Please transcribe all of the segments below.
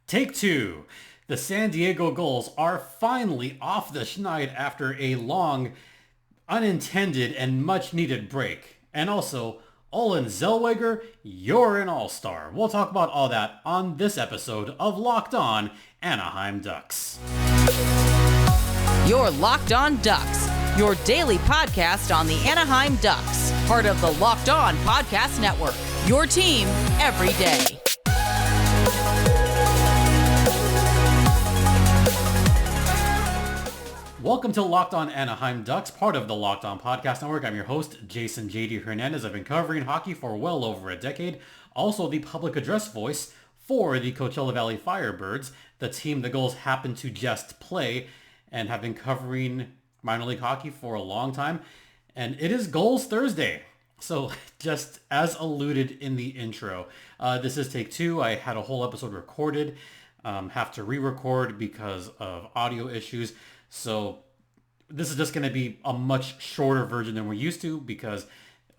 Take two. The San Diego Gulls are finally off the schneid after a long, unintended, and much needed break. And also, Olen Zellweger, you're an all-star. We'll talk about all that on this episode of Locked On Anaheim Ducks. You're Locked On Ducks, your daily podcast on the Anaheim Ducks, part of the Locked On Podcast Network, your team every day. Welcome to Locked On Anaheim Ducks, part of the Locked On Podcast Network. I'm your host, Jase Hernandez. I've been covering hockey for well over a decade. Also the public address voice for the Coachella Valley Firebirds, the team the Gulls happen to just play, and have been covering minor league hockey for a long time. And it is Gulls Thursday. So just as alluded in the intro, this is take two. I had a whole episode recorded, have to re-record because of audio issues. So this is just going to be a much shorter version than we're used to because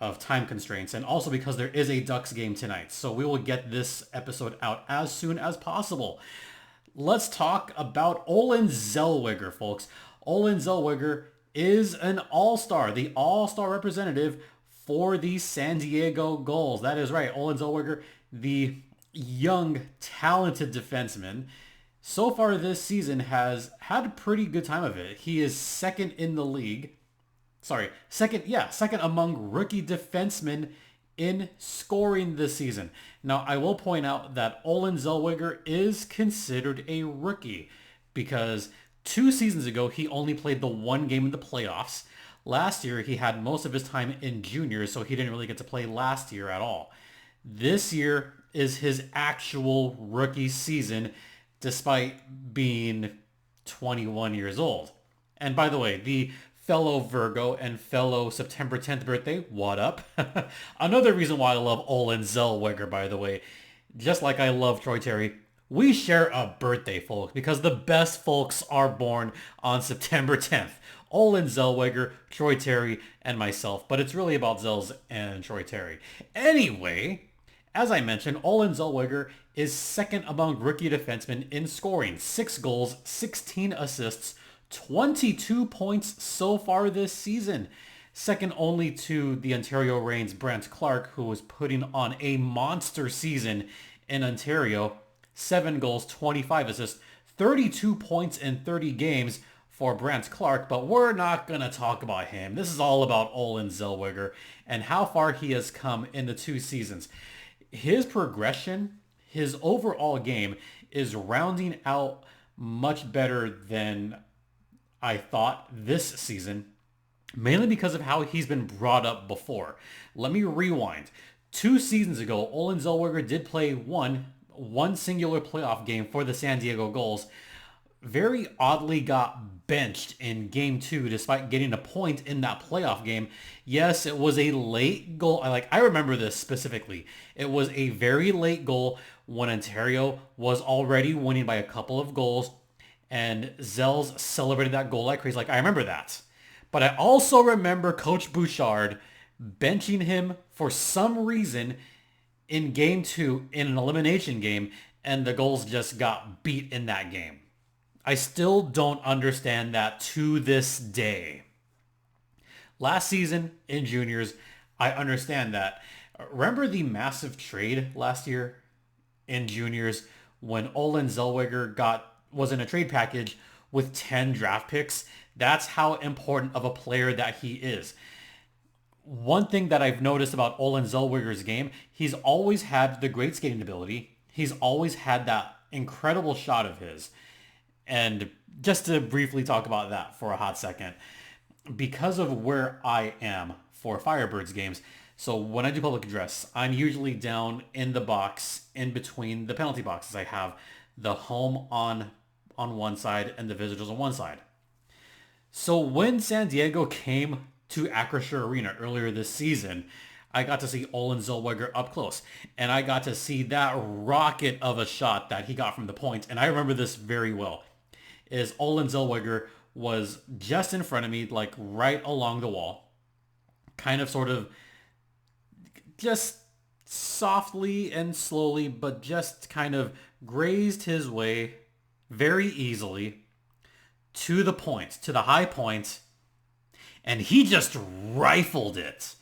of time constraints and also because there is a Ducks game tonight. So we will get this episode out as soon as possible. Let's talk about Olen Zellweger, folks. Olen Zellweger is an all-star, the all-star representative for the San Diego Gulls. That is right, Olen Zellweger, the young, talented defenseman, so far this season has had a pretty good time of it. He is second in the league. Second among rookie defensemen in scoring this season. Now, I will point out that Olen Zellweger is considered a rookie because 2 seasons ago, he only played the one game in the playoffs. Last year, he had most of his time in juniors, so he didn't really get to play last year at all. This year is his actual rookie season, despite being 21 years old. And by the way, the fellow Virgo and fellow September 10th birthday, what up? Another reason why I love Olen Zellweger, by the way, just like I love Troy Terry, we share a birthday, folks, because the best folks are born on September 10th. Olen Zellweger, Troy Terry, and myself. But it's really about Zells and Troy Terry. Anyway, as I mentioned, Olen Zellweger is second among rookie defensemen in scoring. 6 goals, 16 assists, 22 points so far this season. Second only to the Ontario Reigns' Brent Clark, who was putting on a monster season in Ontario. 7 goals, 25 assists, 32 points in 30 games for Brent Clark, but we're not going to talk about him. This is all about Olen Zellweger and how far he has come in the 2 seasons. His progression, his overall game is rounding out much better than I thought this season, mainly because of how he's been brought up before. Let me rewind. 2 seasons ago, Olen Zellweger did play one singular playoff game for the San Diego Gulls. Very oddly got benched in game 2 despite getting a point in that playoff game. Yes, it was a late goal. I remember this specifically. It was a very late goal when Ontario was already winning by a couple of goals, and Zells celebrated that goal like crazy. I remember that. But I also remember Coach Bouchard benching him for some reason in game 2 in an elimination game, and the Gulls just got beat in that game. I still don't understand that to this day. Last season in juniors, I understand that. Remember the massive trade last year in juniors when Olen Zellweger was in a trade package with 10 draft picks? That's how important of a player that he is. One thing that I've noticed about Olen Zellweger's game, he's always had the great skating ability. He's always had that incredible shot of his. And just to briefly talk about that for a hot second, because of where I am for Firebirds games, so when I do public address, I'm usually down in the box in between the penalty boxes. I have the home on one side and the visitors on one side. So when San Diego came to Acrisure Arena earlier this season, I got to see Olen Zellweger up close, and I got to see that rocket of a shot that he got from the point. And I remember this very well. Is Olen Zellweger was just in front of me, right along the wall, kind of sort of just softly and slowly, but just kind of grazed his way very easily to the point, to the high point, and he just rifled it.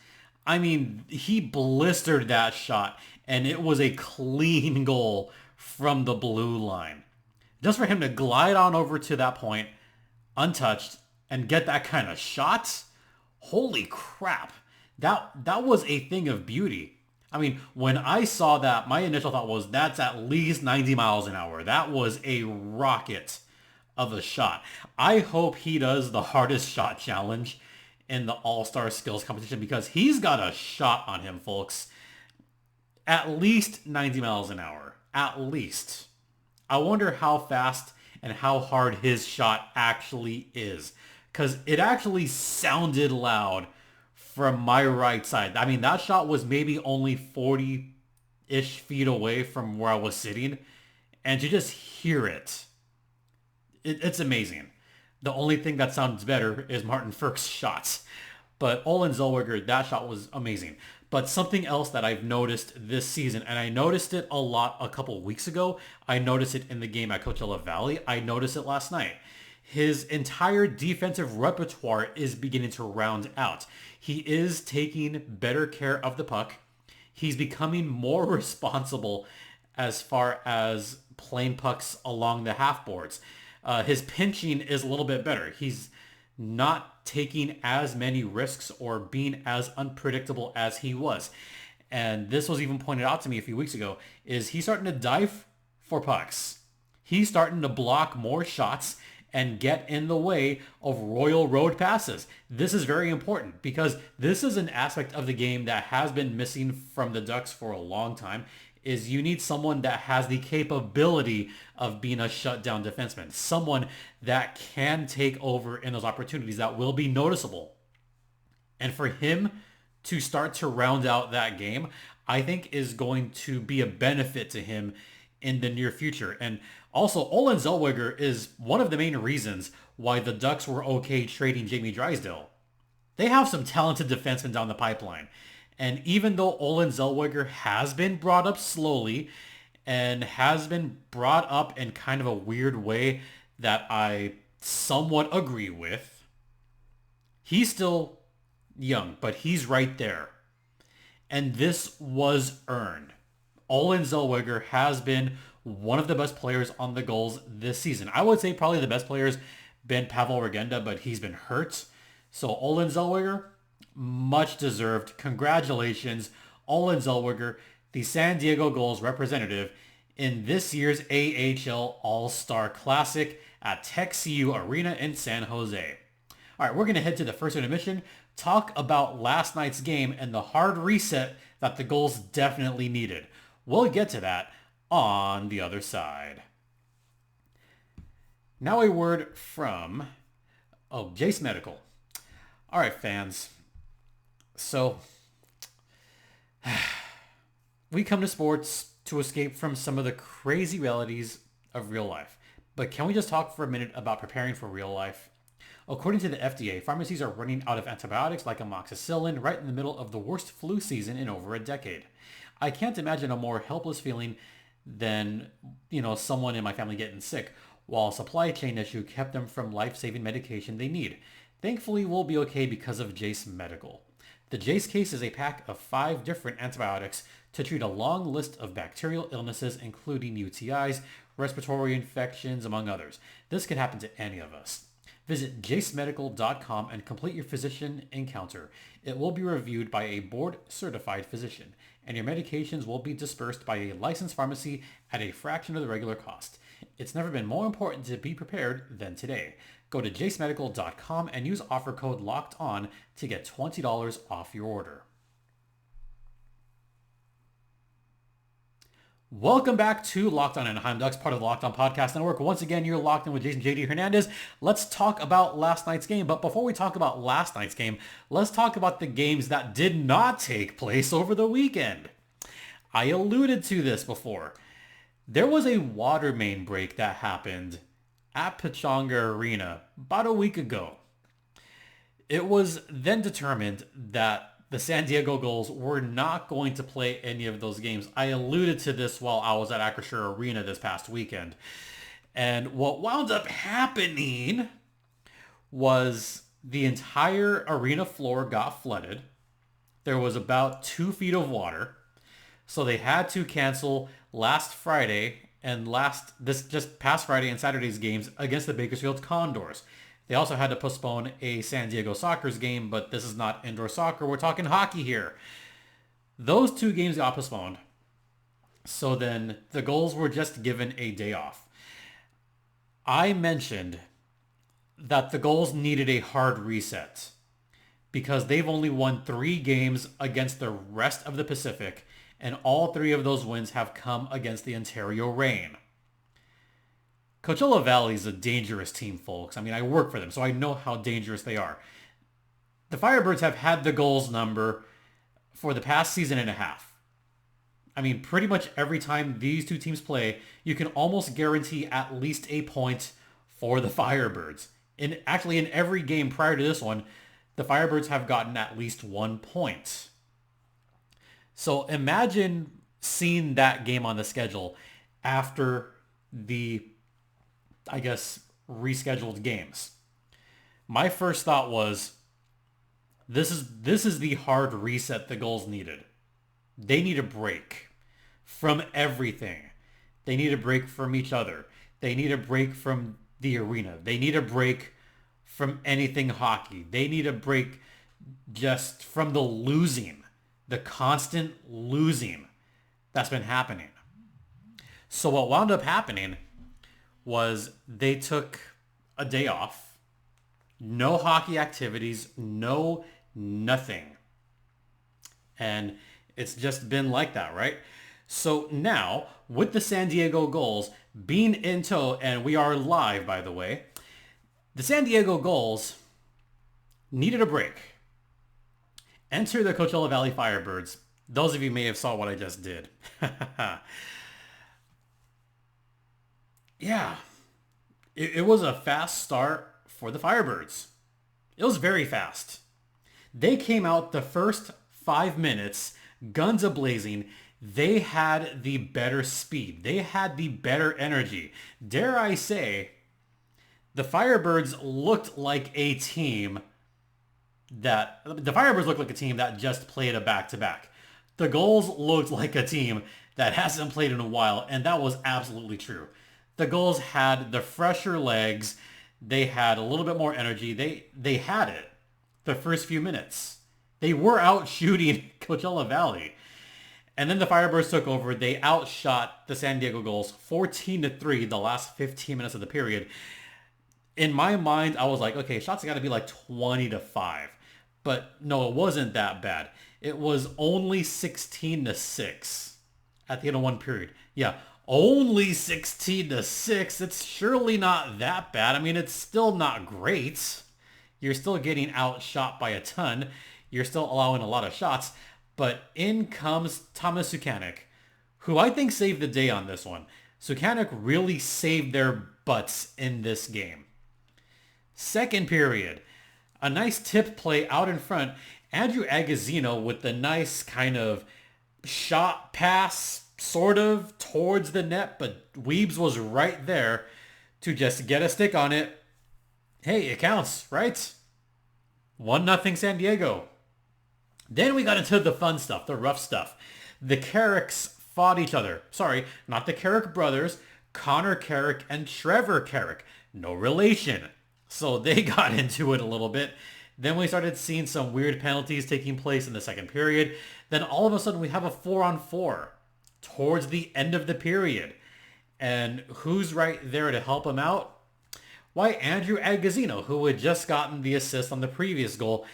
I mean, he blistered that shot, and it was a clean goal from the blue line. Just for him to glide on over to that point, untouched, and get that kind of shot, holy crap. That was a thing of beauty. I mean, when I saw that, my initial thought was, that's at least 90 miles an hour. That was a rocket of a shot. I hope he does the hardest shot challenge in the All-Star skills competition, because he's got a shot on him, folks. At least 90 miles an hour. At least. I wonder how fast and how hard his shot actually is, because it actually sounded loud from my right side. I mean, that shot was maybe only 40-ish feet away from where I was sitting, and to just hear it, it's amazing. The only thing that sounds better is Martin Frk's shots. But Olen Zellweger, that shot was amazing. But something else that I've noticed this season, and I noticed it a lot a couple weeks ago, I noticed it in the game at Coachella Valley, I noticed it last night. His entire defensive repertoire is beginning to round out. He is taking better care of the puck. He's becoming more responsible as far as playing pucks along the half boards. His pinching is a little bit better. He's not taking as many risks or being as unpredictable as he was. And this was even pointed out to me a few weeks ago, is he's starting to dive for pucks. He's starting to block more shots and get in the way of Royal Road passes. This is very important, because this is an aspect of the game that has been missing from the Ducks for a long time, is you need someone that has the capability of being a shutdown defenseman. Someone that can take over in those opportunities that will be noticeable. And for him to start to round out that game, I think is going to be a benefit to him in the near future. And also, Olen Zellweger is one of the main reasons why the Ducks were okay trading Jamie Drysdale. They have some talented defensemen down the pipeline. And even though Olen Zellweger has been brought up slowly and has been brought up in kind of a weird way that I somewhat agree with, he's still young, but he's right there. And this was earned. Olen Zellweger has been one of the best players on the Gulls this season. I would say probably the best player's been Pavel Regenda, but he's been hurt. So Olen Zellweger, much deserved. Congratulations, Olen Zellweger, the San Diego Gulls representative in this year's AHL All-Star Classic at TechCU Arena in San Jose. All right, we're going to head to the first intermission, talk about last night's game and the hard reset that the Gulls definitely needed. We'll get to that on the other side. Now a word from Jase Medical. All right, fans. So, we come to sports to escape from some of the crazy realities of real life. But can we just talk for a minute about preparing for real life? According to the FDA, pharmacies are running out of antibiotics like amoxicillin right in the middle of the worst flu season in over a decade. I can't imagine a more helpless feeling than, someone in my family getting sick, while a supply chain issue kept them from life-saving medication they need. Thankfully, we'll be okay because of Jase Medical. The Jase case is a pack of 5 different antibiotics to treat a long list of bacterial illnesses, including UTIs, respiratory infections, among others. This could happen to any of us. Visit jasemedical.com and complete your physician encounter. It will be reviewed by a board-certified physician, and your medications will be dispersed by a licensed pharmacy at a fraction of the regular cost. It's never been more important to be prepared than today. Go to jasemedical.com and use offer code LOCKEDON to get $20 off your order. Welcome back to Locked On Anaheim Ducks, part of the Locked On Podcast Network. Once again, you're locked in with Jason JD Hernandez. Let's talk about last night's game. But before we talk about last night's game, let's talk about the games that did not take place over the weekend. I alluded to this before. There was a water main break that happened at Pechanga Arena about a week ago. It was then determined that the San Diego Gulls were not going to play any of those games. I alluded to this while I was at Acrisure Arena this past weekend. And what wound up happening was the entire arena floor got flooded. There was about 2 feet of water. So they had to cancel last Friday and just past Friday and Saturday's games against the Bakersfield Condors. They also had to postpone a San Diego Sockers game, but this is not indoor soccer. We're talking hockey here. Those 2 games got postponed. So then the Gulls were just given a day off. I mentioned that the Gulls needed a hard reset because they've only won 3 games against the rest of the Pacific, and all 3 of those wins have come against the Ontario Reign. Coachella Valley is a dangerous team, folks. I mean, I work for them, so I know how dangerous they are. The Firebirds have had the Gulls number for the past season and a half. I mean, pretty much every time these 2 teams play, you can almost guarantee at least a point for the Firebirds. In every game prior to this one, the Firebirds have gotten at least 1 point. So imagine seeing that game on the schedule after the, I guess, rescheduled games. My first thought was, this is the hard reset the Gulls needed. They need a break from everything. They need a break from each other. They need a break from the arena. They need a break from anything hockey. They need a break just from the losing, the constant losing that's been happening. So what wound up happening was they took a day off, no hockey activities, no nothing. And it's just been like that, right? So now, with the San Diego Gulls being in tow, and we are live, by the way, the San Diego Gulls needed a break. Enter the Coachella Valley Firebirds. Those of you may have saw what I just did. Yeah, it was a fast start for the Firebirds. It was very fast. They came out the first 5 minutes, guns a-blazing. They had the better speed. They had the better energy. Dare I say, the Firebirds looked like a team that just played a back-to-back. The Gulls looked like a team that hasn't played in a while, and that was absolutely true. The Gulls had the fresher legs. They had a little bit more energy. They had it the first few minutes. They were out shooting Coachella Valley. And then the Firebirds took over. They outshot the San Diego Gulls 14-3 the last 15 minutes of the period. In my mind, I was like, okay, shots got to be like 20-5. But no, it wasn't that bad. It was only 16-6 at the end of one period. Yeah, only 16-6. It's surely not that bad. I mean, it's still not great. You're still getting outshot by a ton. You're still allowing a lot of shots. But in comes Thomas Suchanek, who I think saved the day on this one. Suchanek really saved their butts in this game. Second period, a nice tip play out in front. Andrew Agazzino with the nice kind of shot pass, sort of, towards the net, but Weebs was right there to just get a stick on it. Hey, it counts, right? 1-0 San Diego. Then we got into the fun stuff, the rough stuff. The Carricks fought each other. Sorry, not the Carrick brothers. Connor Carrick and Trevor Carrick. No relation. So they got into it a little bit. Then we started seeing some weird penalties taking place in the second period. Then all of a sudden we have a 4-on-4 towards the end of the period. And who's right there to help him out? Why, Andrew Agazzino, who had just gotten the assist on the previous goal.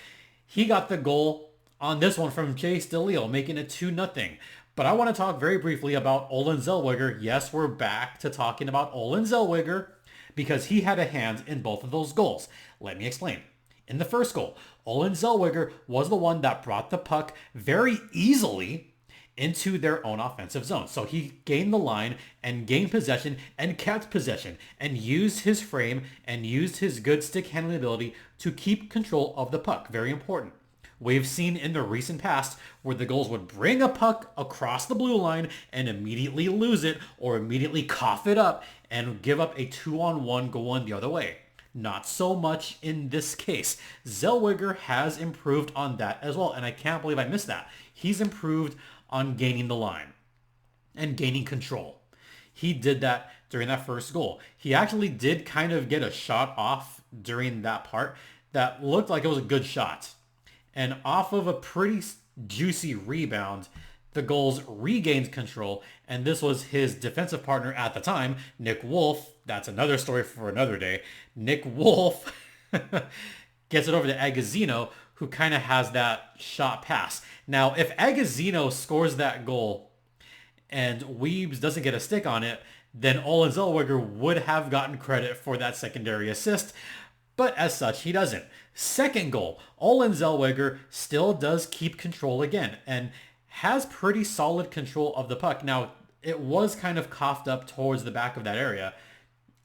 He got the goal on this one from Jase Medical, making it 2-0. But I want to talk very briefly about Olen Zellweger. Yes, we're back to talking about Olen Zellweger because he had a hand in both of those goals. Let me explain. In the first goal, Olen Zellweger was the one that brought the puck very easily into their own offensive zone. So he gained the line and gained possession and kept possession and used his frame and used his good stick handling ability to keep control of the puck. Very important. We've seen in the recent past where the Gulls would bring a puck across the blue line and immediately lose it or immediately cough it up and give up a 2-on-1 going the other way. Not so much in this case. Zellweger has improved on that as well, and I can't believe I missed that. He's improved on gaining the line and gaining control. He did that during that first goal. He actually did kind of get a shot off during that part that looked like it was a good shot. And off of a pretty juicy rebound, the Gulls regained control, and this was his defensive partner at the time, Nick Wolf. That's another story for another day. Nick Wolf gets it over to Agazino, who kind of has that shot pass. Now, if Agazino scores that goal and Weebs doesn't get a stick on it, then Olen Zellweger would have gotten credit for that secondary assist, but as such, he doesn't. Second goal, Olen Zellweger still does keep control again and has pretty solid control of the puck. Now, it was kind of coughed up towards the back of that area,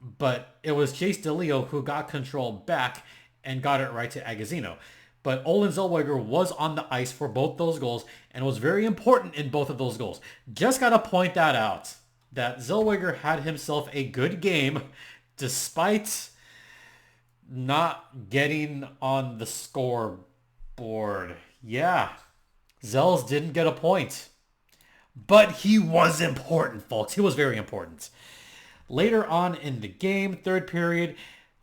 but it was Jase DeLeo who got control back and got it right to Agazino. But Olen Zellweger was on the ice for both those goals and was very important in both of those goals. Just got to point that out, that Zellweger had himself a good game despite not getting on the scoreboard. Yeah, Zells didn't get a point. But he was important, folks. He was very important. Later on in the game, third period,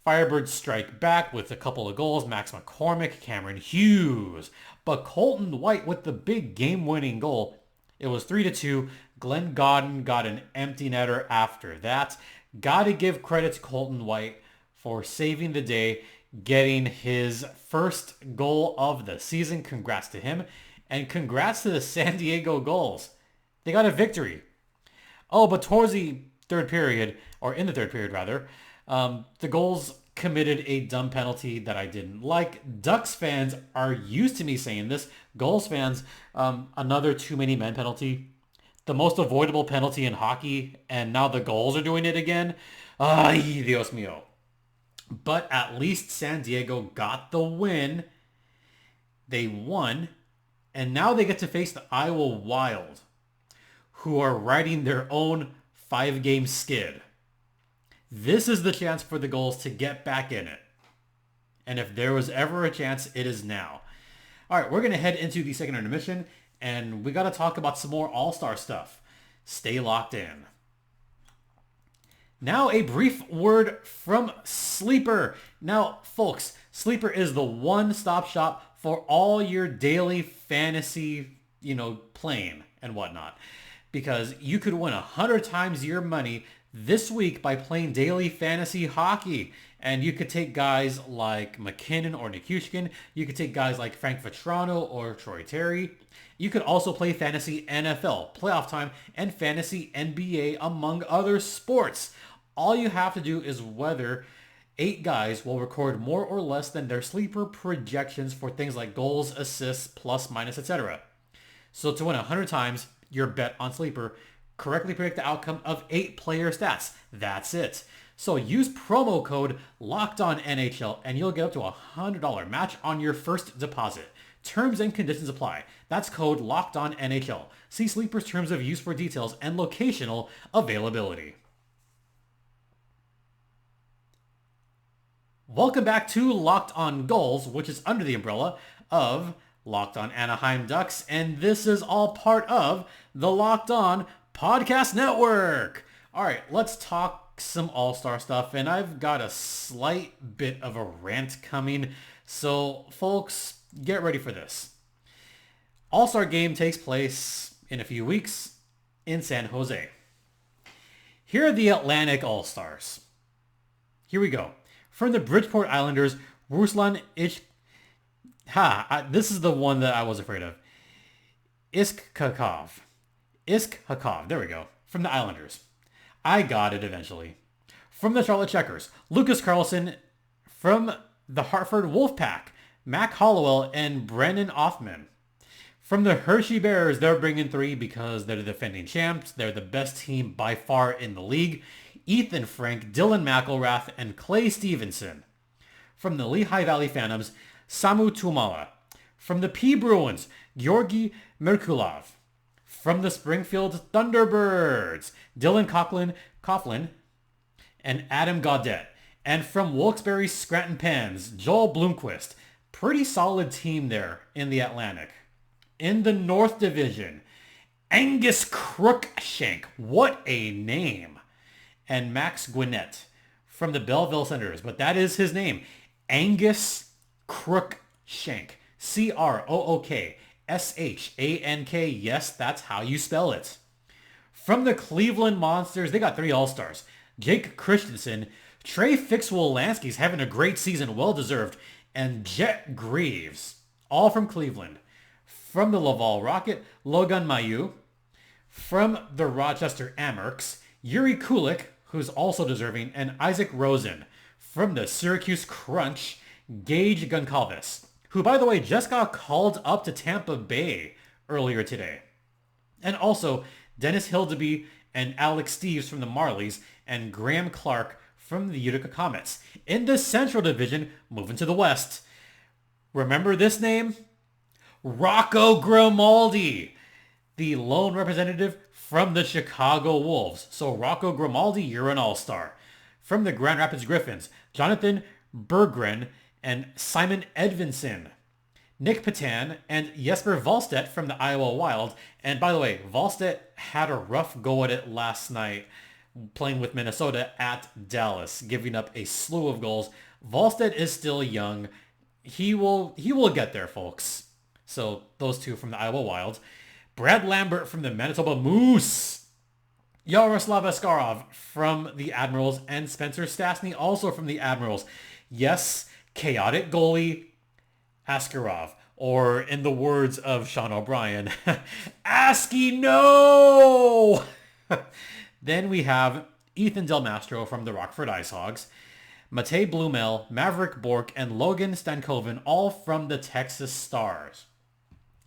Firebirds strike back with a couple of goals. Max McCormick, Cameron Hughes. But Colton White with the big game-winning goal. It was 3-2. Glenn Godden got an empty netter after that. Gotta give credit to Colton White for saving the day, getting his first goal of the season. Congrats to him. And congrats to the San Diego Gulls. They got a victory. Oh, but towards the third period, or in the third period rather, the Gulls committed a dumb penalty that I didn't like. Ducks fans are used to me saying this. Gulls fans, another too many men penalty. The most avoidable penalty in hockey, and now the Gulls are doing it again. Ay, Dios mío. But at least San Diego got the win. They won, and now they get to face the Iowa Wild, who are riding their own 5-game skid. This is the chance for the Gulls to get back in it. And if there was ever a chance, it is now. All right, we're going to head into the second intermission, and we got to talk about some more All-Star stuff. Stay locked in. Now a brief word from Sleeper. Now, folks, Sleeper is the one-stop shop for all your daily fantasy, playing and whatnot. Because you could win 100 times your money this week by playing daily fantasy hockey. And you could take guys like McKinnon or Nichushkin. You could take guys like Frank Vetrano or Troy Terry. You could also play fantasy NFL, playoff time, and fantasy NBA, among other sports. All you have to do is whether 8 guys will record more or less than their sleeper projections for things like goals, assists, plus, minus, etc. So to win 100 times your bet on Sleeper, correctly predict the outcome of 8 player stats. That's it. So use promo code LOCKEDONNHL and you'll get up to a $100 match on your first deposit. Terms and conditions apply. That's code LOCKEDONNHL. See Sleeper's terms of use for details and locational availability. Welcome back to Locked On Gulls, which is under the umbrella of Locked On Anaheim Ducks, and this is all part of the Locked On Podcast Network. All right, let's talk some All-Star stuff, and I've got a slight bit of a rant coming, so folks, get ready for this. All-Star game takes place in a few weeks in San Jose. Here are the Atlantic All-Stars. Here we go. From the Bridgeport Islanders, Ruslan this is the one that I was afraid of. Iskhakov, there we go. From the Islanders. I got it eventually. From the Charlotte Checkers, Lucas Carlson. From the Hartford Wolfpack, Mac Hollowell and Brennan Offman. From the Hershey Bears, they're bringing 3 because they're the defending champs. They're the best team by far in the league. Ethan Frank, Dylan McElrath, and Clay Stevenson. From the Lehigh Valley Phantoms, Samu Tumala. From the P Bruins, Georgi Merkulov. From the Springfield Thunderbirds, Dylan Coughlin and Adam Gaudette. And from Wilkes-Barre Scranton Pens, Joel Bloomquist. Pretty solid team there in the Atlantic. In the North Division, Angus Crookshank. What a name. And Max Gwinnett from the Belleville Senators. But that is his name. Angus Crookshank. Crookshank. Yes, that's how you spell it. From the Cleveland Monsters, they got 3 All-Stars. Jake Christensen, Trey Fix-Wolansky's having a great season, well-deserved, and Jet Greaves, all from Cleveland. From the Laval Rocket, Logan Mailloux. From the Rochester Amerks, Yuri Kulik, who's also deserving, and Isaac Rosen. From the Syracuse Crunch, Gage Goncalves, who, by the way, just got called up to Tampa Bay earlier today. And also, Dennis Hildeby and Alex Steves from the Marlies, and Graham Clark from the Utica Comets. In the Central Division, moving to the West. Remember this name? Rocco Grimaldi, the lone representative from the Chicago Wolves. So Rocco Grimaldi, you're an all-star. From the Grand Rapids Griffins, Jonathan Berggren and Simon Edvinson. Nick Patan and Jesper Wallstedt from the Iowa Wild. And by the way, Wallstedt had a rough go at it last night playing with Minnesota at Dallas, giving up a slew of goals. Wallstedt is still young. He will get there, folks. So those two from the Iowa Wild. Brad Lambert from the Manitoba Moose. Yaroslav Askarov from the Admirals and Spencer Stastny also from the Admirals. Yes, chaotic goalie Askarov, or in the words of Sean O'Brien, Asky no! Then we have Ethan Del Mastro from the Rockford Ice Hogs, Matej Blumel, Maverick Bork, and Logan Stankoven, all from the Texas Stars.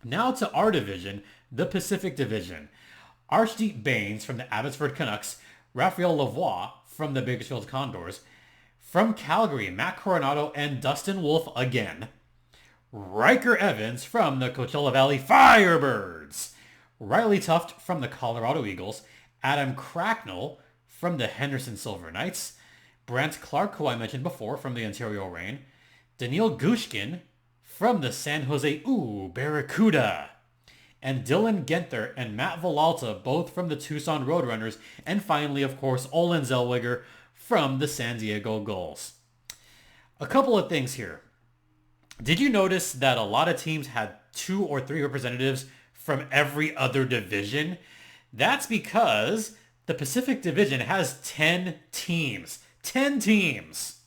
Now to our division, the Pacific Division. Archdeep Baines from the Abbotsford Canucks, Raphael Lavoie from the Bakersfield Condors, from Calgary, Matt Coronado and Dustin Wolf again, Riker Evans from the Coachella Valley Firebirds, Riley Tuft from the Colorado Eagles, Adam Cracknell from the Henderson Silver Knights, Brant Clark, who I mentioned before, from the Ontario Reign, Daniil Gushkin from the San Jose Barracuda, and Dylan Genther and Matt Villalta, both from the Tucson Roadrunners, and finally, of course, Olen Zellweger from the San Diego Gulls. A couple of things here. Did you notice that a lot of teams had 2 or 3 representatives from every other division? That's because the Pacific Division has 10 teams. 10 teams!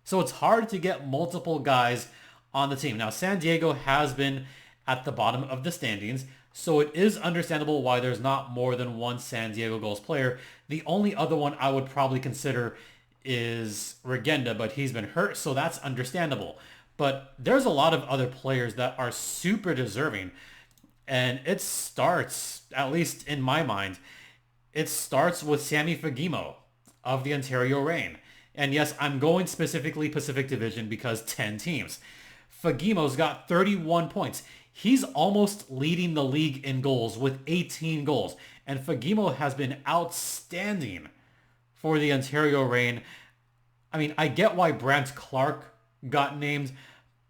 So it's hard to get multiple guys on the team. Now, San Diego has been at the bottom of the standings, so it is understandable why there's not more than one San Diego Gulls player. The only other one I would probably consider is Regenda, but he's been hurt, so that's understandable. But there's a lot of other players that are super deserving, and it starts, at least in my mind, it starts with Sammy Fagemo of the Ontario Reign. And yes, I'm going specifically Pacific Division because 10 teams. Fagemo's got 31 points. He's almost leading the league in goals with 18 goals. And Fagemo has been outstanding for the Ontario Reign. I mean, I get why Brant Clark got named,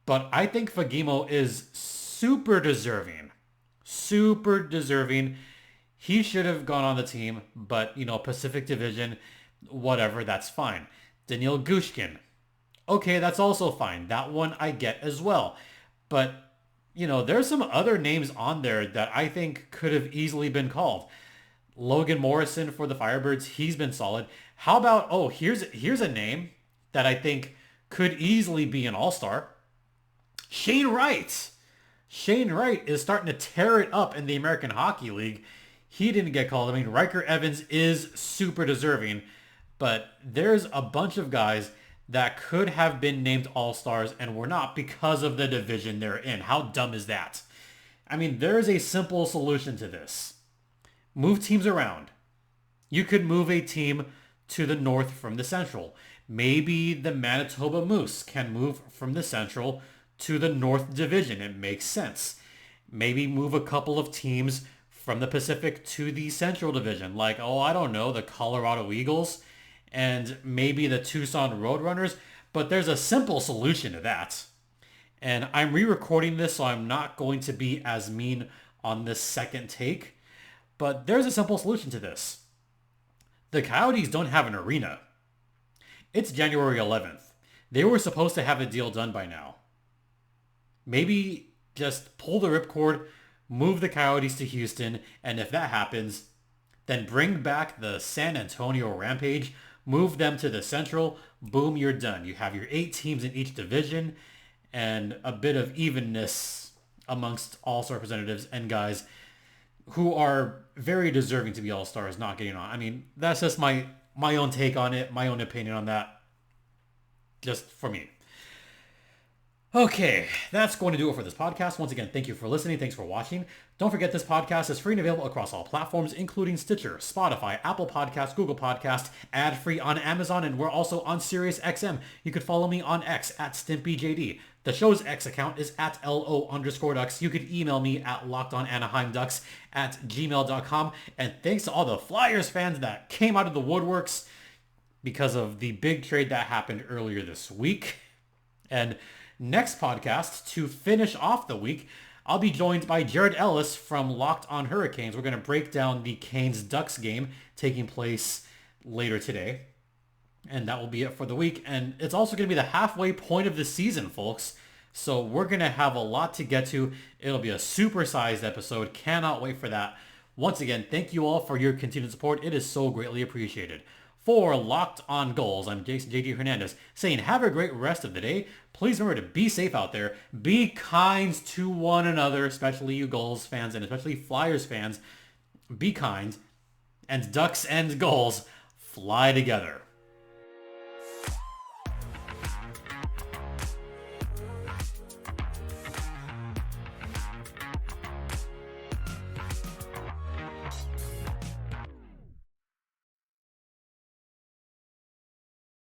but I think Fagemo is super deserving. Super deserving. He should have gone on the team, but, Pacific Division, whatever, that's fine. Daniil Gushkin. Okay, that's also fine. That one I get as well. But, there's some other names on there that I think could have easily been called. Logan Morrison for the Firebirds, he's been solid. How about, here's a name that I think could easily be an all-star. Shane Wright. Shane Wright is starting to tear it up in the American Hockey League. He didn't get called. I mean, Riker Evans is super deserving, but there's a bunch of guys that could have been named all-stars and were not because of the division they're in. How dumb is that? I mean, there's a simple solution to this. Move teams around. You could move a team to the north from the central. Maybe the Manitoba Moose can move from the central to the North Division. It makes sense. Maybe move a couple of teams from the Pacific to the Central Division, like, I don't know, the Colorado Eagles and maybe the Tucson Roadrunners. But there's a simple solution to that. And I'm re-recording this, so I'm not going to be as mean on this second take. But there's a simple solution to this. The Coyotes don't have an arena. It's January 11th. They were supposed to have a deal done by now. Maybe just pull the ripcord, move the Coyotes to Houston, and if that happens, then bring back the San Antonio Rampage, move them to the Central, boom, you're done. You have your 8 teams in each division, and a bit of evenness amongst All-Star representatives and guys who are very deserving to be All-Stars not getting on. I mean, that's just my own take on it, my own opinion on that, just for me. Okay, that's going to do it for this podcast. Once again, thank you for listening. Thanks for watching. Don't forget this podcast is free and available across all platforms, including Stitcher, Spotify, Apple Podcasts, Google Podcasts, ad-free on Amazon, and we're also on SiriusXM. You could follow me on X at StimpyJD. The show's X account is at LO_Ducks. You could email me at lockedonanaheimducks@gmail.com. And thanks to all the Flyers fans that came out of the woodworks because of the big trade that happened earlier this week. And next podcast, to finish off the week, I'll be joined by Jared Ellis from Locked on Hurricanes. We're going to break down the Canes-Ducks game taking place later today. And that will be it for the week. And it's also going to be the halfway point of the season, folks. So we're going to have a lot to get to. It'll be a super-sized episode. Cannot wait for that. Once again, thank you all for your continued support. It is so greatly appreciated. For Locked on Gulls, I'm Jase Hernandez saying have a great rest of the day. Please remember to be safe out there. Be kind to one another, especially you Gulls fans and especially Flyers fans. Be kind. And Ducks and Gulls fly together.